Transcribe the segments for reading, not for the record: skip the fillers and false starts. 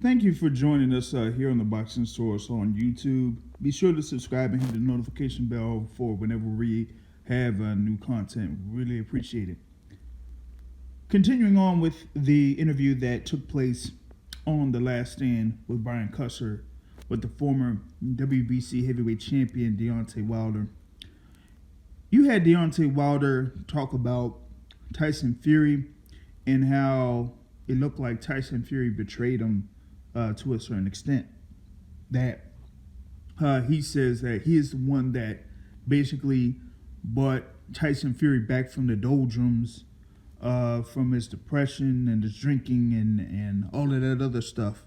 Thank you for joining us here on the Boxing Source on YouTube. Be sure to subscribe and hit the notification bell for whenever we have new content. Really appreciate it. Continuing on with the interview that took place on The Last Stand with Brian Custer with the former WBC heavyweight champion Deontay Wilder. You had Deontay Wilder talk about Tyson Fury and how it looked like Tyson Fury betrayed him to a certain extent. That he says that he is the one that basically brought Tyson Fury back from the doldrums, from his depression and his drinking and all of that other stuff.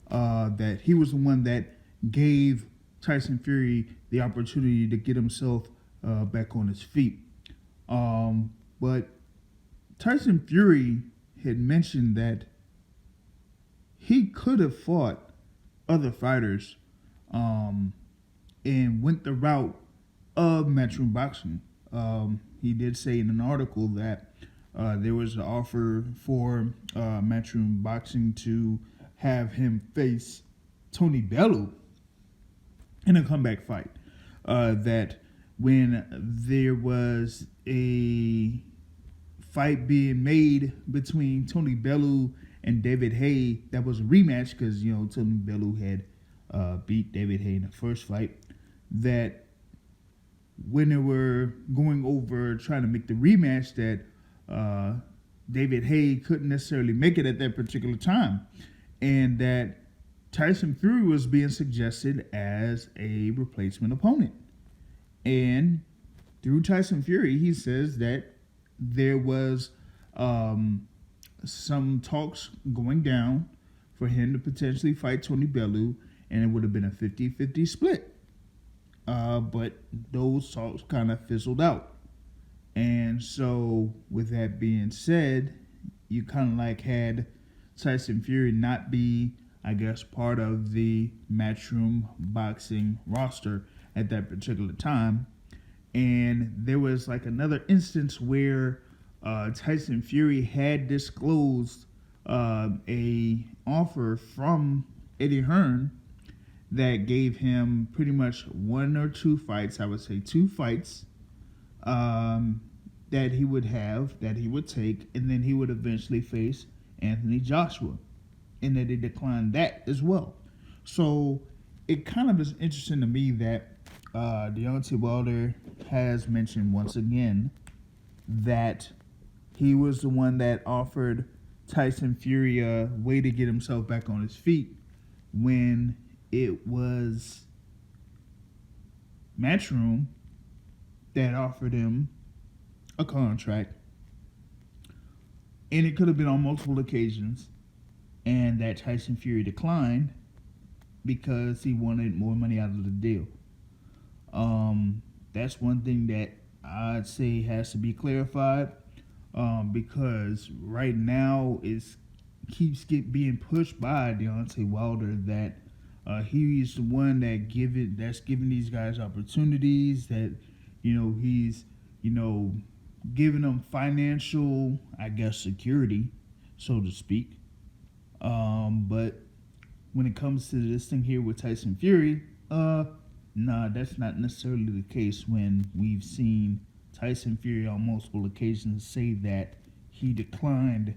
That he was the one that gave Tyson Fury the opportunity to get himself back on his feet. But Tyson Fury had mentioned that he could have fought other fighters and went the route of matchroom boxing. He did say in an article that there was an offer for matchroom boxing to have him face Tony Bellew in a comeback fight. That when there was a fight being made between Tony Bellew and David Haye, that was a rematch because, Tony Bellew had beat David Haye in the first fight, that when they were going over trying to make the rematch, that David Haye couldn't necessarily make it at that particular time, and that Tyson Fury was being suggested as a replacement opponent. And through Tyson Fury, he says that there was some talks going down for him to potentially fight Tony Bellew, and it would have been a 50-50 split. But those talks kind of fizzled out. And so, with that being said, you kind of like had Tyson Fury not be, I guess, part of the matchroom boxing roster at that particular time. And there was like another instance where Tyson Fury had disclosed a offer from Eddie Hearn that gave him pretty much one or two fights, I would say two fights, that he would take, and then he would eventually face Anthony Joshua, and that he declined that as well. So it kind of is interesting to me that Deontay Wilder has mentioned once again that he was the one that offered Tyson Fury a way to get himself back on his feet when it was Matchroom that offered him a contract. And it could have been on multiple occasions, and that Tyson Fury declined because he wanted more money out of the deal. That's one thing that I'd say has to be clarified, because right now it keeps being pushed by Deontay Wilder that he's the one that's giving these guys opportunities, that he's giving them financial, I guess, security, so to speak. But when it comes to this thing here with Tyson Fury, nah, that's not necessarily the case, when we've seen Tyson Fury on multiple occasions say that he declined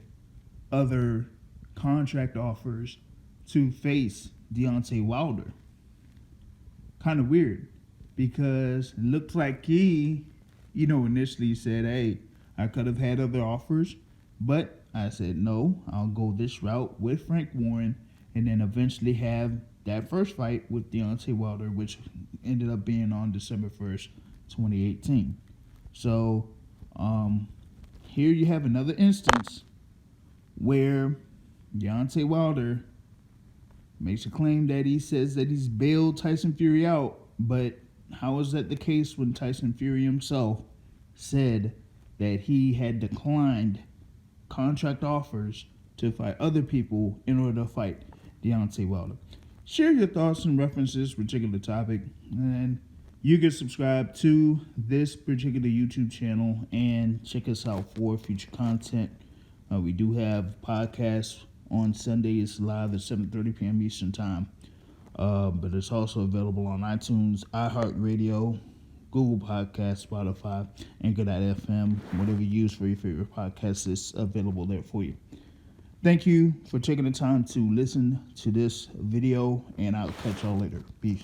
other contract offers to face Deontay Wilder. Kind of weird, because it looked like he, initially said, hey, I could have had other offers, but I said, no, I'll go this route with Frank Warren, and then eventually have that first fight with Deontay Wilder, which ended up being on December 1st, 2018. So, here you have another instance where Deontay Wilder makes a claim that he says that he's bailed Tyson Fury out, but how is that the case when Tyson Fury himself said that he had declined contract offers to fight other people in order to fight Deontay Wilder? Share your thoughts and references particular topic, and you can subscribe to this particular YouTube channel and check us out for future content. We do have podcasts on Sundays live at 7:30 p.m. Eastern Time. But it's also available on iTunes, iHeartRadio, Google Podcasts, Spotify, Anchor.fm, whatever you use for your favorite podcast is available there for you. Thank you for taking the time to listen to this video, and I'll catch y'all later. Peace.